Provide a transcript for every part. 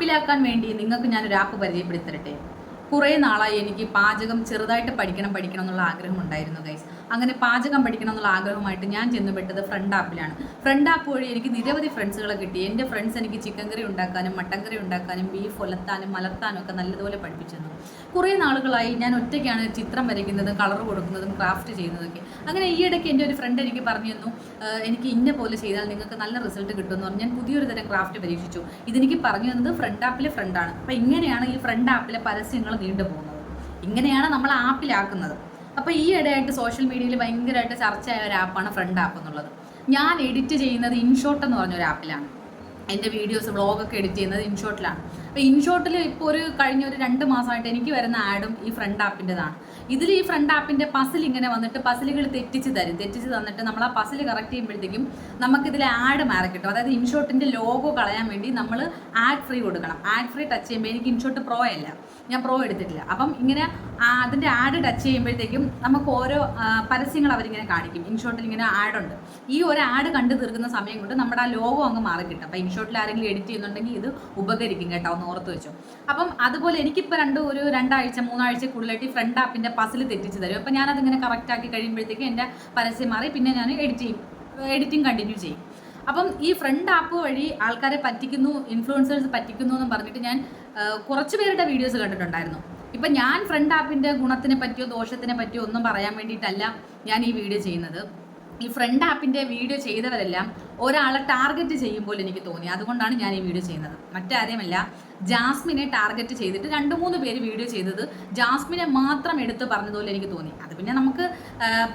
ആപ്പിലാക്കാൻ വേണ്ടി നിങ്ങൾക്ക് ഞാനൊരു ആപ്പ് പരിചയപ്പെടുത്തരട്ടെ. കുറേ നാളായി എനിക്ക് പാചകം ചെറുതായിട്ട് പഠിക്കണം എന്നുള്ള ആഗ്രഹം ഉണ്ടായിരുന്നു ഗൈസ്. അങ്ങനെ പാചകം പഠിക്കണം എന്നുള്ള ആഗ്രഹമായിട്ട് ഞാൻ ചെന്നുപെട്ടത് ഫ്രണ്ട് ആപ്പിലാണ്. ഫ്രണ്ട് ആപ്പ് വഴി എനിക്ക് നിരവധി ഫ്രണ്ട്സുകളെ കിട്ടി. എൻ്റെ ഫ്രണ്ട്സ് എനിക്ക് ചിക്കൻ കറി ഉണ്ടാക്കാനും മട്ടൻ കറി ഉണ്ടാക്കാനും ബീഫ് ഒലത്താനും മലർത്താനും ഒക്കെ നല്ലതുപോലെ പഠിപ്പിച്ചു തന്നു. കുറേ നാളുകളായി ഞാൻ ഒറ്റയ്ക്കാണ് ചിത്രം വരയ്ക്കുന്നതും കളർ കൊടുക്കുന്നതും ക്രാഫ്റ്റ് ചെയ്യുന്നതൊക്കെ. അങ്ങനെ ഈ ഇടയ്ക്ക് എൻ്റെ ഒരു ഫ്രണ്ട് എനിക്ക് പറഞ്ഞു തന്നു, എനിക്ക് ഇന്ന പോലെ ചെയ്താൽ നിങ്ങൾക്ക് നല്ല റിസൾട്ട് കിട്ടുമെന്ന് പറഞ്ഞ് ഞാൻ പുതിയൊരു തരം ക്രാഫ്റ്റ് പരീക്ഷിച്ചു. ഇതെനിക്ക് പറഞ്ഞു തന്നത് ഫ്രണ്ട് ആപ്പിലെ ഫ്രണ്ടാണ്. അപ്പോൾ ഇങ്ങനെയാണ് ഈ ഫ്രണ്ട് ആപ്പിലെ പരസ്യങ്ങൾ നീണ്ടു പോകുന്നത്. ഇങ്ങനെയാണ് നമ്മൾ ആപ്പിലാക്കുന്നത്. അപ്പോൾ ഈ ഇടയായിട്ട് സോഷ്യൽ മീഡിയയിൽ ഭയങ്കരമായിട്ട് ചർച്ചയായ ഒരു ആപ്പാണ് ഫ്രണ്ട് ആപ്പ് എന്നുള്ളത്. ഞാൻ എഡിറ്റ് ചെയ്യുന്നത് ഇൻഷോട്ട് എന്ന് പറഞ്ഞൊരു ആപ്പിലാണ്. എൻ്റെ വീഡിയോസ് വ്ളോഗൊക്കെ എഡിറ്റ് ചെയ്യുന്നത് ഇൻഷോട്ടിലാണ്. അപ്പോൾ ഇൻഷോട്ടിൽ ഇപ്പോൾ കഴിഞ്ഞ ഒരു 2 മാസമായിട്ട് എനിക്ക് വരുന്ന ആഡും ഈ ഫ്രണ്ട് ആപ്പിൻ്റെതാണ്. ഇതിൽ ഈ ഫ്രണ്ട് ആപ്പിൻ്റെ പസിൽ ഇങ്ങനെ വന്നിട്ട് പസിലുകൾ തെറ്റിച്ച് തന്നിട്ട് നമ്മൾ ആ പസിൽ കറക്റ്റ് ചെയ്യുമ്പോഴത്തേക്കും നമുക്കിതിൽ ആഡ് മാറി കിട്ടും. അതായത് ഇൻഷോട്ടിൻ്റെ ലോഗോ കളയാൻ വേണ്ടി നമ്മൾ ആഡ് ഫ്രീ കൊടുക്കണം. ആഡ് ഫ്രീ ടച്ച് ചെയ്യുമ്പോൾ എനിക്ക് ഇൻഷോട്ട് പ്രോ അല്ല, ഞാൻ പ്രോ എടുത്തിട്ടില്ല. അപ്പം ഇങ്ങനെ അതിൻ്റെ ആഡ് ടച്ച് ചെയ്യുമ്പോഴത്തേക്കും നമുക്ക് ഓരോ പരസ്യങ്ങൾ അവരിങ്ങനെ കാണിക്കും. ഇൻഷോട്ടിൽ ഇങ്ങനെ ആഡുണ്ട്. ഈ ഒരു ആഡ് കണ്ടു തീർക്കുന്ന സമയം കൊണ്ട് നമ്മുടെ ആ ലോഗോ അങ്ങ് മാറി കിട്ടും. അപ്പോൾ ഇൻഷോട്ടിൽ ആരെങ്കിലും എഡിറ്റ് ചെയ്യുന്നുണ്ടെങ്കിൽ ഇത് ഉപകരിക്കും കേട്ടോ, ഒന്ന് ഓർത്ത് വെച്ചു. അപ്പം അതുപോലെ എനിക്കിപ്പോൾ 2 ആഴ്ച 3 ആഴ്ച കൂടുതലായിട്ട് ഈ ഫ്രണ്ട് ആപ്പിൻ്റെ പസിൽ തെറ്റിച്ച് തരും. അപ്പോൾ ഞാനതിങ്ങനെ കറക്റ്റാക്കി കഴിയുമ്പോഴത്തേക്കും എൻ്റെ പരസ്യം മാറി പിന്നെ ഞാൻ എഡിറ്റിംഗ് കണ്ടിന്യൂ ചെയ്യും. അപ്പം ഈ ഫ്രണ്ട് ആപ്പ് വഴി ആൾക്കാരെ പറ്റിക്കുന്നു, ഇൻഫ്ലുവൻസേഴ്സ് പറ്റിക്കുന്നു എന്ന് പറഞ്ഞിട്ട് ഞാൻ കുറച്ച് പേരുടെ വീഡിയോസ് കണ്ടിട്ടുണ്ടായിരുന്നു. ഇപ്പം ഞാൻ ഫ്രണ്ട് ആപ്പിൻ്റെ ഗുണത്തിനെ പറ്റിയോ ദോഷത്തിനെ പറ്റിയോ ഒന്നും പറയാൻ വേണ്ടിയിട്ടല്ല ഞാൻ ഈ വീഡിയോ ചെയ്യുന്നത്. ഈ ഫ്രണ്ട് ആപ്പിൻ്റെ വീഡിയോ ചെയ്തവരെല്ലാം ഒരാളെ ടാർഗറ്റ് ചെയ്യുമ്പോൾ എനിക്ക് തോന്നി. അതുകൊണ്ടാണ് ഞാൻ ഈ വീഡിയോ ചെയ്യുന്നത്. മറ്റാരെയുമല്ല, ജാസ്മിനെ ടാർഗറ്റ് ചെയ്തിട്ട് 2-3 പേര് വീഡിയോ ചെയ്തത് ജാസ്മിനെ മാത്രം എടുത്ത് പറഞ്ഞതുപോലെ എനിക്ക് തോന്നി. അത് പിന്നെ നമുക്ക്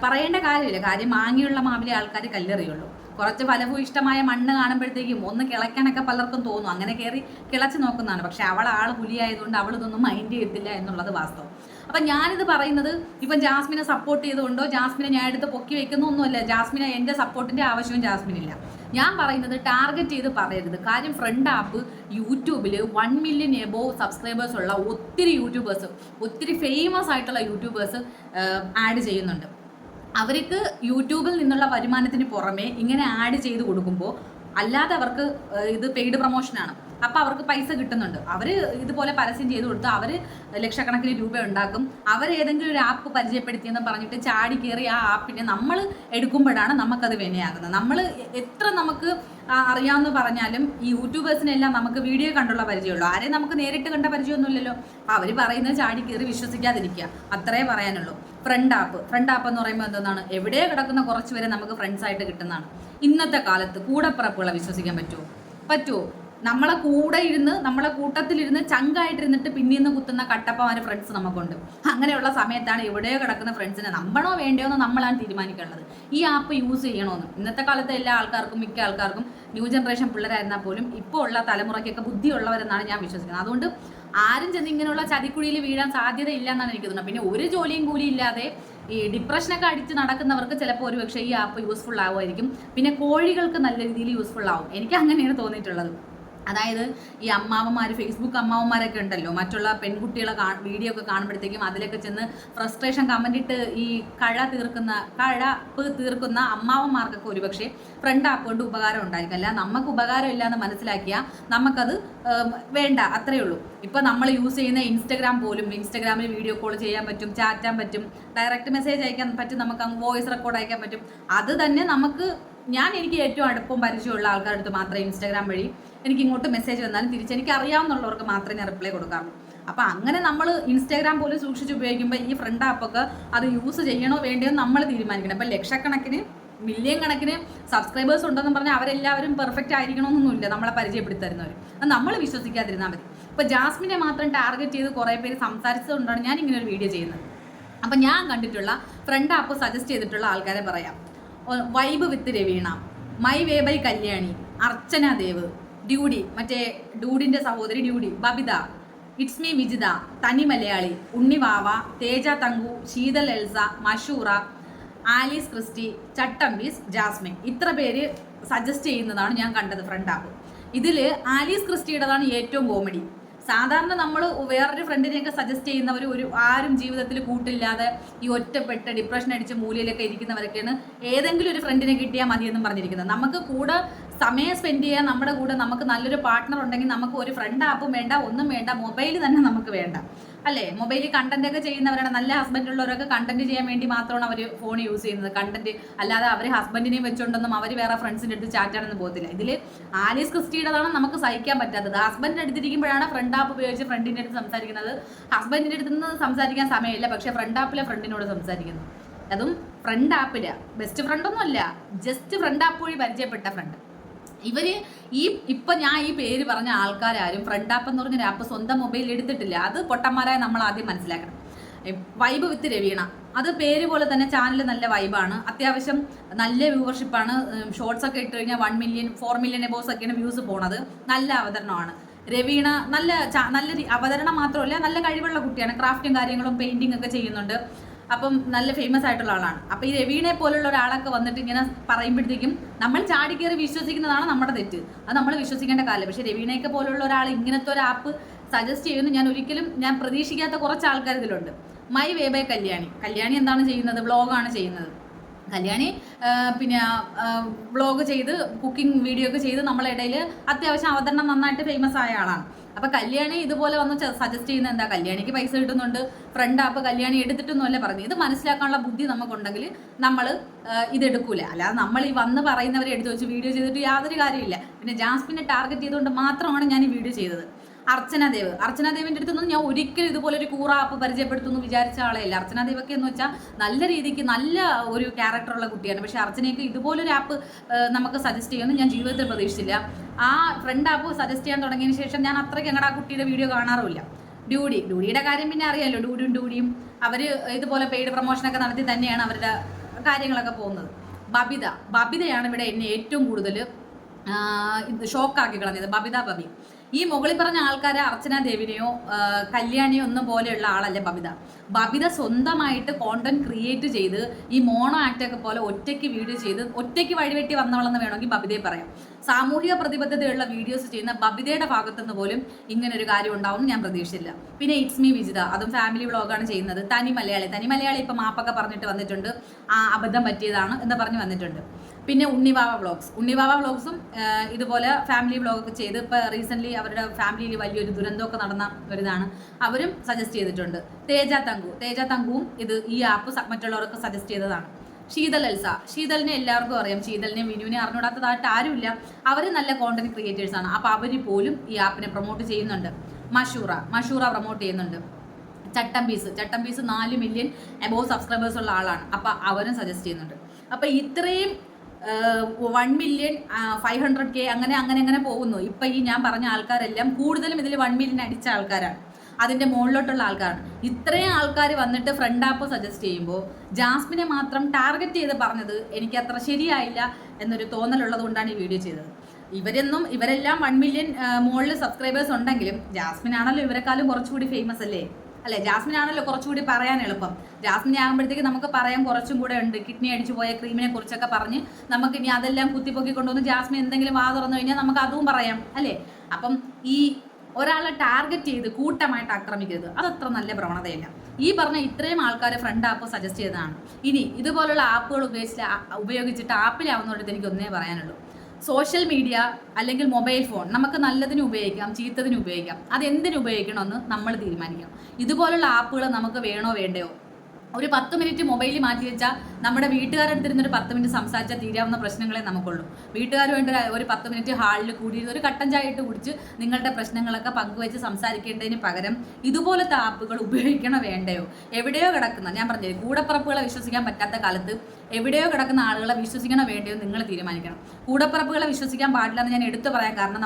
പറയേണ്ട കാര്യമില്ല. കാര്യം മാങ്ങിയുള്ള മാവിലെ ആൾക്കാർ കല്ലെറിയുള്ളൂ. കുറച്ച് ഫലഭൂയിഷ്ടമായ മണ്ണ് കാണുമ്പോഴത്തേക്കും ഒന്ന് കിളയ്ക്കാനൊക്കെ പലർക്കും തോന്നും. അങ്ങനെ കയറി കിളച്ച് നോക്കുന്നതാണ്. പക്ഷെ ആൾ പുലിയായതുകൊണ്ട് അവൾ ഇതൊന്നും മൈൻഡ് ചെയ്യത്തില്ല എന്നുള്ളത് വാസ്തവം. അപ്പം ഞാനിത് പറയുന്നത് ഇപ്പം ജാസ്മിനെ സപ്പോർട്ട് ചെയ്തുകൊണ്ടോ ജാസ്മിനെ ഞാൻ എടുത്ത് പൊക്കി വെക്കുന്നൊന്നുമല്ല. ജാസ്മിനെ എൻ്റെ സപ്പോർട്ടിൻ്റെ ആവശ്യവും ജാസ്മിനില്ല. ഞാൻ പറയുന്നത് ടാർഗറ്റ് ചെയ്ത് പറയരുത്. കാര്യം ഫ്രണ്ട് ആപ്പ് യൂട്യൂബിൽ 1 മില്യൺ എബോവ് സബ്സ്ക്രൈബേഴ്സ് ഉള്ള ഒത്തിരി ഫേമസ് ആയിട്ടുള്ള യൂട്യൂബേഴ്സ് ആഡ് ചെയ്യുന്നുണ്ട്. അവർക്ക് യൂട്യൂബിൽ നിന്നുള്ള വരുമാനത്തിന് പുറമെ ഇങ്ങനെ ആഡ് ചെയ്ത് കൊടുക്കുമ്പോൾ അല്ലാതെ അവർക്ക് ഇത് പെയ്ഡ് പ്രൊമോഷനാണ്. അപ്പോൾ അവർക്ക് പൈസ കിട്ടുന്നുണ്ട്. അവർ ഇതുപോലെ പരസ്യം ചെയ്ത് കൊടുത്ത് അവർ ലക്ഷക്കണക്കിന് രൂപ ഉണ്ടാക്കും. അവരേതെങ്കിലും ഒരു ആപ്പ് പരിചയപ്പെടുത്തിയെന്ന് പറഞ്ഞിട്ട് ചാടി കയറി ആ ആപ്പിനെ നമ്മൾ എടുക്കുമ്പോഴാണ് നമുക്കത് വിനയാകുന്നത്. നമ്മൾ എത്ര നമുക്ക് അറിയാമെന്ന് പറഞ്ഞാലും ഈ യൂട്യൂബേഴ്സിനെല്ലാം നമുക്ക് വീഡിയോ കണ്ടുള്ള പരിചയമുള്ളൂ. ആരെയും നമുക്ക് നേരിട്ട് കണ്ട പരിചയമൊന്നുമില്ലല്ലോ. അപ്പോൾ അവർ പറയുന്നത് ചാടി കയറി വിശ്വസിക്കാതിരിക്കുക, അത്രേ പറയാനുള്ളൂ. ഫ്രണ്ട് ആപ്പ് എന്ന് പറയുമ്പോൾ എന്താണ്, എവിടെ കിടക്കുന്ന കുറച്ച് പേരെ നമുക്ക് ഫ്രണ്ട്സായിട്ട് കിട്ടുന്നതാണ്. ഇന്നത്തെ കാലത്ത് കൂടപ്പിറപ്പുകളെ വിശ്വസിക്കാൻ പറ്റുമോ? നമ്മളെ കൂടെ ഇരുന്ന് നമ്മളെ കൂട്ടത്തിലിരുന്ന് ചങ്കായിട്ടിരുന്നിട്ട് പിന്നീന്ന് കുത്തുന്ന കട്ടപ്പമാര് ഫ്രണ്ട്സ് നമുക്കുണ്ട്. അങ്ങനെയുള്ള സമയത്താണ് എവിടെയോ കിടക്കുന്ന ഫ്രണ്ട്സിനെ നമ്പണോ വേണ്ടയോ എന്ന് നമ്മളാണ് തീരുമാനിക്കേണ്ടത്. ഈ ആപ്പ് യൂസ് ചെയ്യണമെന്ന് ഇന്നത്തെ കാലത്തെ മിക്ക ആൾക്കാർക്കും ന്യൂ ജനറേഷൻ പിള്ളേരായിരുന്നാൽ പോലും ഇപ്പോൾ ഉള്ള തലമുറയ്ക്കൊക്കെ ബുദ്ധിയുള്ളവരെന്നാണ് ഞാൻ വിശ്വസിക്കുന്നത്. അതുകൊണ്ട് ആരും ചെന്ന് ഇങ്ങനെയുള്ള ചതിക്കുഴിയിൽ വീഴാൻ സാധ്യതയില്ല എന്നാണ് എനിക്ക് തോന്നുന്നത്. പിന്നെ ഒരു ജോലിയും കൂലി ഇല്ലാതെ ഈ ഡിപ്രഷനൊക്കെ അടിച്ച് നടക്കുന്നവർക്ക് ചിലപ്പോൾ ഒരുപക്ഷെ ഈ ആപ്പ് യൂസ്ഫുൾ ആവുമായിരിക്കും. പിന്നെ കോഴികൾക്ക് നല്ല രീതിയിൽ യൂസ്ഫുൾ ആവും. എനിക്ക് അങ്ങനെയാണ് തോന്നിയിട്ടുള്ളത്. അതായത് ഈ അമ്മാവന്മാർ, ഫേസ്ബുക്ക് അമ്മാവന്മാരൊക്കെ ഉണ്ടല്ലോ, മറ്റുള്ള പെൺകുട്ടികളെ വീഡിയോ ഒക്കെ കാണുമ്പോഴത്തേക്കും അതിലൊക്കെ ചെന്ന് ഫ്രസ്ട്രേഷൻ കമൻ്റ് ഇട്ട് ഈ കഴപ്പ് തീർക്കുന്ന അമ്മാവന്മാർക്കൊക്കെ ഒരുപക്ഷെ ഫ്രണ്ട് ആപ്പ് കൊണ്ട് ഉപകാരം ഉണ്ടായിരിക്കും. അല്ല, നമുക്ക് ഉപകാരം ഇല്ല എന്ന് മനസ്സിലാക്കിയാൽ നമുക്കത് വേണ്ട, അത്രയേ ഉള്ളൂ. ഇപ്പോൾ നമ്മൾ യൂസ് ചെയ്യുന്ന ഇൻസ്റ്റഗ്രാമിൽ വീഡിയോ കോൾ ചെയ്യാൻ പറ്റും, ചാറ്റാൻ പറ്റും, ഡയറക്റ്റ് മെസ്സേജ് അയക്കാൻ പറ്റും, നമുക്ക് വോയിസ് റെക്കോർഡ് അയക്കാൻ പറ്റും. അത് തന്നെ എനിക്ക് ഏറ്റവും അടുപ്പം പരിചയമുള്ള ആൾക്കാരുടെ അടുത്ത് മാത്രമേ ഇൻസ്റ്റാഗ്രാം വഴി എനിക്ക് ഇങ്ങോട്ട് മെസ്സേജ് വന്നാലും തിരിച്ചെനിക്ക് അറിയാവുന്നവർക്ക് മാത്രമേ ഞാൻ റിപ്ലൈ കൊടുക്കാറുള്ളൂ. അപ്പോൾ അങ്ങനെ നമ്മൾ ഇൻസ്റ്റാഗ്രാം പോലും സൂക്ഷിച്ച് ഉപയോഗിക്കുമ്പോൾ ഈ ഫ്രണ്ട് ആപ്പൊക്കെ അത് യൂസ് ചെയ്യണോ വേണ്ടയോ നമ്മൾ തീരുമാനിക്കണം. അപ്പോൾ ലക്ഷക്കണക്കിന് മില്യൺ കണക്കിന് സബ്സ്ക്രൈബേഴ്സ് ഉണ്ടെന്ന് പറഞ്ഞാൽ അവരെല്ലാവരും പെർഫെക്റ്റ് ആയിരിക്കണമെന്നൊന്നുമില്ല നമ്മളെ പരിചയപ്പെടുത്തരുന്നവർ. അത് നമ്മൾ വിശ്വസിക്കാതിരുന്നാൽ മതി. ഇപ്പോൾ ജാസ്മിനെ മാത്രം ടാർഗറ്റ് ചെയ്ത് കുറേ പേര് സംസാരിച്ചതുകൊണ്ടാണ് ഞാൻ ഇങ്ങനെ ഒരു വീഡിയോ ചെയ്യുന്നത്. അപ്പം ഞാൻ കണ്ടിട്ടുള്ള ഫ്രണ്ട് ആപ്പ് സജസ്റ്റ് ചെയ്തിട്ടുള്ള ആൾക്കാരെ പറയാം. Vibe with Raveena, my way by Kalyani, Archana Dev, ഡ്യൂഡി, മറ്റേ ഡൂഡിൻ്റെ സഹോദരി ഡ്യൂഡി, ബബിത, ഇറ്റ്സ് മീ വിജിത, തനി Malayali, Unnivava, Teja Thanku, Sheethal Elsa, Mashoora, Alice Christy, Chattambees, Jasmine. ഇത്ര പേര് സജസ്റ്റ് ചെയ്യുന്നതാണ് ഞാൻ കണ്ടത് ഫ്രണ്ട് ആപ്പ്. ഇതിൽ ആലീസ് ക്രിസ്റ്റിയുടേതാണ് ഏറ്റവും കോമഡി. സാധാരണ നമ്മൾ വേറൊരു ഫ്രണ്ടിനെയൊക്കെ സജസ്റ്റ് ചെയ്യുന്നവർ ആരും ജീവിതത്തിൽ കൂട്ടില്ലാതെ ഈ ഒറ്റപ്പെട്ട് ഡിപ്രഷൻ അടിച്ച് മൂലയിലൊക്കെ ഇരിക്കുന്നവരൊക്കെയാണ് ഏതെങ്കിലും ഒരു ഫ്രണ്ടിനെ കിട്ടിയാൽ മതിയെന്നും പറഞ്ഞിരിക്കുന്നത്. നമുക്ക് കൂടെ സമയം സ്പെൻഡ് ചെയ്യാൻ നമ്മുടെ കൂടെ നമുക്ക് നല്ലൊരു പാർട്ട്ണർ ഉണ്ടെങ്കിൽ നമുക്ക് ഒരു ഫ്രണ്ട് ആപ്പും വേണ്ട, ഒന്നും വേണ്ട, മൊബൈൽ തന്നെ നമുക്ക് വേണ്ട, അല്ലേ? മൊബൈലിൽ കണ്ടന്റ് ഒക്കെ ചെയ്യുന്നവരാണ്. നല്ല ഹസ്ബൻഡ് ഉള്ളവരൊക്കെ കണ്ടന്റ് ചെയ്യാൻ വേണ്ടി മാത്രമാണ് അവർ ഫോൺ യൂസ് ചെയ്യുന്നത്, കണ്ടന്റ്. അല്ലാതെ അവർ ഹസ്ബൻഡിനെയും വെച്ചുകൊണ്ടൊന്നും അവർ വേറെ ഫ്രണ്ട്സിൻ്റെ അടുത്ത് ചാറ്റാനൊന്നും പോകത്തില്ല. ഇതിൽ ആലീസ് ക്രിസ്റ്റിയുടേതാണ് നമുക്ക് സഹിക്കാൻ പറ്റാത്തത്. ഹസ്ബൻഡിൻ്റെ അടുത്തിരിക്കുമ്പോഴാണ് ഫ്രണ്ട് ആപ്പ് ഉപയോഗിച്ച് ഫ്രണ്ടിൻ്റെ അടുത്ത് സംസാരിക്കുന്നത്. ഹസ്ബൻഡിൻ്റെ അടുത്ത് നിന്ന് സംസാരിക്കാൻ സമയമില്ല, പക്ഷേ ഫ്രണ്ട് ആപ്പിലെ ഫ്രണ്ടിനോട് സംസാരിക്കുന്നു. അതും ഫ്രണ്ട് ആപ്പില്. ബെസ്റ്റ് ഫ്രണ്ടൊന്നും അല്ല, ജസ്റ്റ് ഫ്രണ്ട് ആപ്പ് വഴി പരിചയപ്പെട്ട ഫ്രണ്ട്. ഇപ്പം ഞാൻ ഈ പേര് പറഞ്ഞ ആൾക്കാരും ഫ്രണ്ട് ആപ്പ് എന്ന് പറഞ്ഞൊരു ആപ്പ് സ്വന്തം മൊബൈലിൽ എടുത്തിട്ടില്ല. അത് പൊട്ടന്മാരായ നമ്മൾ ആദ്യം മനസ്സിലാക്കണം. വൈബ് വിത്ത് രവീണ, അത് പേര് പോലെ തന്നെ ചാനൽ നല്ല വൈബാണ്, അത്യാവശ്യം നല്ല വ്യൂവർഷിപ്പാണ്. ഷോർട്സ് ഒക്കെ ഇട്ട് കഴിഞ്ഞാൽ 1 മില്യൺ 4 മില്യൺ എബോസ് ഒക്കെയാണ് വ്യൂസ് പോണത്. നല്ല അവതരണമാണ് രവീണ. നല്ല അവതരണം മാത്രമല്ല, നല്ല കഴിവുള്ള കുട്ടിയാണ്. ക്രാഫ്റ്റും കാര്യങ്ങളും പെയിന്റിംഗ് ഒക്കെ ചെയ്യുന്നുണ്ട്. അപ്പം നല്ല ഫേമസ് ആയിട്ടുള്ള ആളാണ്. അപ്പം ഈ രവീണയെ പോലുള്ള ഒരാളൊക്കെ വന്നിട്ട് ഇങ്ങനെ പറയുമ്പോഴത്തേക്കും നമ്മൾ ചാടിക്കയറി വിശ്വസിക്കുന്നതാണ് നമ്മുടെ തെറ്റ്. അത് നമ്മൾ വിശ്വസിക്കേണ്ട കാലം. പക്ഷേ രവീണയൊക്കെ പോലുള്ള ഒരാൾ ഇങ്ങനത്തെ ഒരു ആപ്പ് സജസ്റ്റ് ചെയ്യുന്നു ഞാൻ പ്രതീക്ഷിക്കാത്ത കുറച്ച് ആൾക്കാർ ഇതിലുണ്ട്. മൈ വേ ബൈ കല്യാണി എന്താണ് ചെയ്യുന്നത്? വ്ളോഗാണ് ചെയ്യുന്നത്. കല്യാണി പിന്നെ വ്ളോഗ് ചെയ്ത് കുക്കിംഗ് വീഡിയോ ഒക്കെ ചെയ്ത് നമ്മളെ ഇടയിൽ അത്യാവശ്യം അവതരണം നന്നായിട്ട് ഫേമസ് ആയ ആളാണ്. അപ്പം കല്യാണി ഇതുപോലെ വന്ന് സജസ്റ്റ് ചെയ്യുന്നത് എന്താ? കല്യാണിക്ക് പൈസ കിട്ടുന്നുണ്ട്, ഫ്രണ്ട് ആപ്പ് കല്യാണി എടുത്തിട്ടൊന്നുമല്ല പറഞ്ഞു. ഇത് മനസ്സിലാക്കാനുള്ള ബുദ്ധി നമുക്കുണ്ടെങ്കിൽ നമ്മൾ ഇതെടുക്കൂല. അല്ലാതെ നമ്മൾ ഈ വന്ന് പറയുന്നവരെ എടുത്തു വെച്ച് വീഡിയോ ചെയ്തിട്ട് യാതൊരു കാര്യമില്ല. പിന്നെ ജാസ്മിനെ ടാർഗറ്റ് ചെയ്തുകൊണ്ട് മാത്രമാണ് ഞാൻ ഈ വീഡിയോ ചെയ്തത്. അർച്ചന ദേവിൻ്റെ അടുത്തൊന്നും ഞാൻ ഒരിക്കലും ഇതുപോലെ ഒരു കൂറ ആപ്പ് പരിചയപ്പെടുത്തുന്നു വിചാരിച്ച ആളെയല്ല. അർച്ചന ദേവൊക്കെ എന്ന് വെച്ചാൽ നല്ല രീതിക്ക് നല്ല ഒരു ക്യാരക്ടറുള്ള കുട്ടിയാണ്. പക്ഷേ അർച്ചനയ്ക്ക് ഇതുപോലൊരു ആപ്പ് നമുക്ക് സജസ്റ്റ് ചെയ്യുമെന്ന് ഞാൻ ജീവിതത്തിൽ പ്രതീക്ഷിച്ചില്ല. ആ ഫ്രണ്ട് ആപ്പ് സജസ്റ്റ് ചെയ്യാൻ തുടങ്ങിയതിന് ശേഷം ഞാൻ അത്രയ്ക്ക് ഞങ്ങളുടെ ആ കുട്ടിയുടെ വീഡിയോ കാണാറുമില്ല. ഡ്യൂഡിയുടെ കാര്യം പിന്നെ അറിയാമല്ലോ. ഡ്യൂഡിയും അവർ ഇതുപോലെ പെയ്ഡ് പ്രൊമോഷനൊക്കെ നടത്തി തന്നെയാണ് അവരുടെ കാര്യങ്ങളൊക്കെ പോകുന്നത്. ബബിതയാണ് ഇവിടെ എന്നെ ഏറ്റവും കൂടുതൽ ഷോക്കാക്കി കളഞ്ഞത്. ബബി ഈ മുകളിൽ പറഞ്ഞ ആൾക്കാരെ അർച്ചന ദേവിനെയോ കല്യാണിയോ ഒന്നും പോലെയുള്ള ആളല്ല ബബിത സ്വന്തമായിട്ട് കോണ്ടന്റ് ക്രിയേറ്റ് ചെയ്ത് ഈ മോണോ ആക്ടൊക്കെ പോലെ ഒറ്റയ്ക്ക് വീഡിയോ ചെയ്ത് ഒറ്റയ്ക്ക് വഴിവെട്ടി വന്നവളെന്ന് വേണമെങ്കിൽ ബബിതയെ പറയാം. സാമൂഹിക പ്രതിബദ്ധതയുള്ള വീഡിയോസ് ചെയ്യുന്ന ബബിതയുടെ ഭാഗത്തുനിന്ന് പോലും ഇങ്ങനെ ഒരു കാര്യം ഉണ്ടാവും ഞാൻ പ്രതീക്ഷിച്ചില്ല. പിന്നെ ഇറ്റ്സ് മീ വിജിത, അതും ഫാമിലി വ്ളോഗാണ് ചെയ്യുന്നത്. തനി മലയാളി ഇപ്പം മാപ്പൊക്കെ പറഞ്ഞിട്ട് വന്നിട്ടുണ്ട്. ആ അബദ്ധം പറ്റിയതാണ് എന്ന് പറഞ്ഞ് വന്നിട്ടുണ്ട്. പിന്നെ ഉണ്ണിവാവ വ്ളോഗ്സും ഇതുപോലെ ഫാമിലി വ്ളോഗൊക്കെ ചെയ്ത് ഇപ്പോൾ റീസെൻ്റ്ലി അവരുടെ ഫാമിലിയിൽ വലിയൊരു ദുരന്തമൊക്കെ നടന്ന ഒരിതാണ്. അവരും സജസ്റ്റ് ചെയ്തിട്ടുണ്ട്. തേജ തങ്കുവും ഈ ആപ്പ് മറ്റുള്ളവർക്ക് സജസ്റ്റ് ചെയ്തതാണ്. ശീതലിനെ എല്ലാവർക്കും അറിയാം. ശീതലിനെ വിനുവിനെ അറിഞ്ഞൂടാത്തതായിട്ട് ആരുമില്ല. അവർ നല്ല കോണ്ടന്റ് ക്രിയേറ്റേഴ്സാണ്. അപ്പോൾ അവർ പോലും ഈ ആപ്പിനെ പ്രൊമോട്ട് ചെയ്യുന്നുണ്ട്. മഷൂറ പ്രൊമോട്ട് ചെയ്യുന്നുണ്ട്. ചട്ടം പീസ് 4 മില്യൺ എബോവ് സബ്സ്ക്രൈബേഴ്സ് ഉള്ള ആളാണ്. അപ്പോൾ അവരും സജസ്റ്റ് ചെയ്യുന്നുണ്ട്. അപ്പോൾ ഇത്രയും 1 മില്യൺ 500K അങ്ങനെ പോകുന്നു. ഇപ്പം ഈ ഞാൻ പറഞ്ഞ ആൾക്കാരെല്ലാം കൂടുതലും ഇതിൽ 1 മില്യൺ അടിച്ച ആൾക്കാരാണ്, അതിൻ്റെ മുകളിലോട്ടുള്ള ആൾക്കാരാണ്. ഇത്രയും ആൾക്കാർ വന്നിട്ട് ഫ്രണ്ട് ആപ്പ് സജസ്റ്റ് ചെയ്യുമ്പോൾ ജാസ്മിനെ മാത്രം ടാർഗറ്റ് ചെയ്ത് പറഞ്ഞത് എനിക്ക് അത്ര ശരിയായില്ല എന്നൊരു തോന്നലുള്ളത് കൊണ്ടാണ് ഈ വീഡിയോ ചെയ്തത്. ഇവരെല്ലാം 1 മില്യൺ മുകളിൽ സബ്സ്ക്രൈബേഴ്സ് ഉണ്ടെങ്കിലും ജാസ്മിനാണല്ലോ ഇവരെക്കാളും കുറച്ചുകൂടി ഫേമസ് അല്ലേ? ജാസ്മിനാണല്ലോ കുറച്ചുകൂടി പറയാൻ എളുപ്പം. ജാസ്മിനെ ആകുമ്പോഴത്തേക്ക് നമുക്ക് പറയാൻ കുറച്ചും കൂടെ ഉണ്ട്. കിഡ്നി അടിച്ചു പോയ ക്രീമിനെ കുറിച്ചൊക്കെ പറഞ്ഞ് നമുക്ക് ഇനി അതെല്ലാം കുത്തിപ്പൊക്കി കൊണ്ടുവന്ന് ജാസ്മിൻ എന്തെങ്കിലും വാ തുറന്നു കഴിഞ്ഞാൽ നമുക്ക് അതും പറയാം, അല്ലേ? അപ്പം ഈ ഒരാളെ ടാർഗറ്റ് ചെയ്ത് കൂട്ടമായിട്ട് ആക്രമിക്കരുത്, അതത്ര നല്ല പ്രവണതയല്ല. ഈ പറഞ്ഞ ഇത്രയും ആൾക്കാർ ഫ്രണ്ട് ആപ്പ് സജസ്റ്റ് ചെയ്തതാണ്. ഇനി ഇതുപോലുള്ള ആപ്പുകൾ ഉപയോഗിച്ചിട്ട് ആപ്പിലാവുന്നവരുടെ എനിക്ക് ഒന്നേ പറയാനുള്ളൂ. സോഷ്യൽ മീഡിയ അല്ലെങ്കിൽ മൊബൈൽ ഫോൺ നമുക്ക് നല്ലതിന് ഉപയോഗിക്കാം, ചീത്തതിന് ഉപയോഗിക്കാം. അതെന്തിനു ഉപയോഗിക്കണമെന്ന് നമ്മൾ തീരുമാനിക്കണം. ഇതുപോലുള്ള ആപ്പുകൾ നമുക്ക് വേണോ വേണ്ടയോ? ഒരു 10 മിനിറ്റ് മൊബൈലിൽ മാറ്റി വെച്ചാൽ നമ്മുടെ വീട്ടുകാരെടുത്തിരുന്നൊരു 10 മിനിറ്റ് സംസാരിച്ചാൽ തീരാവുന്ന പ്രശ്നങ്ങളെ നമുക്കുള്ളൂ. വീട്ടുകാരുമായിട്ട് ഒരു 10 മിനിറ്റ് ഹാളിൽ കൂടി ഒരു കട്ടൻ ചായ ഇട്ട് കുടിച്ച് നിങ്ങളുടെ പ്രശ്നങ്ങളൊക്കെ പങ്കുവെച്ച് സംസാരിക്കേണ്ടതിന് പകരം ഇതുപോലത്തെ ആപ്പുകൾ ഉപയോഗിക്കണോ വേണ്ടയോ? എവിടെയോ കിടക്കുന്ന, ഞാൻ പറഞ്ഞത് കൂടപ്പിറപ്പുകളെ വിശ്വസിക്കാൻ പറ്റാത്ത കാലത്ത് എവിടെയോ കിടക്കുന്ന ആളുകളെ വിശ്വസിക്കണോ വേണ്ടയോ നിങ്ങൾ തീരുമാനിക്കണം. കൂടപ്പിറപ്പുകളെ വിശ്വസിക്കാൻ പാടില്ലെന്ന് ഞാൻ എടുത്തു പറയാൻ കാരണം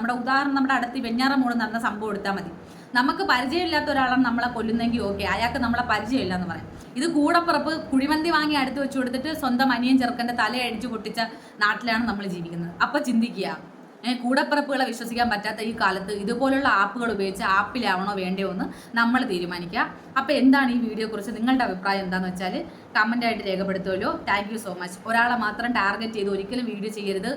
നമ്മുടെ അടുത്ത് വെഞ്ഞാറമൂട് നടന്ന സംഭവം എടുത്താൽ മതി. നമുക്ക് പരിചയമില്ലാത്ത ഒരാളാണ് നമ്മളെ കൊല്ലുന്നെങ്കിൽ ഓക്കെ, അയാൾക്ക് നമ്മളെ പരിചയമില്ല എന്ന് പറയാം. ഇത് കൂടപ്പിറപ്പ് കുഴിമന്തി വാങ്ങി അടുത്ത് വെച്ച് കൊടുത്തിട്ട് സ്വന്തം അനിയൻ ചെറുക്കൻ്റെ തലയടിച്ച് പൊട്ടിച്ച നാട്ടിലാണ് നമ്മൾ ജീവിക്കുന്നത്. അപ്പോൾ ചിന്തിക്കുക, കൂടപ്പിറപ്പുകളെ വിശ്വസിക്കാൻ പറ്റാത്ത ഈ കാലത്ത് ഇതുപോലുള്ള ആപ്പുകൾ ഉപയോഗിച്ച് ആപ്പിലാവണോ വേണ്ടയോ എന്ന് നമ്മൾ തീരുമാനിക്കുക. അപ്പോൾ എന്താണ് ഈ വീഡിയോ കുറിച്ച് നിങ്ങളുടെ അഭിപ്രായം എന്താണെന്ന് വെച്ചാൽ കമൻ്റായിട്ട് രേഖപ്പെടുത്തുമല്ലോ. Thank you so much. ഒരാളെ മാത്രം ടാർഗറ്റ് ചെയ്ത് ഒരിക്കലും വീഡിയോ ചെയ്യരുത്.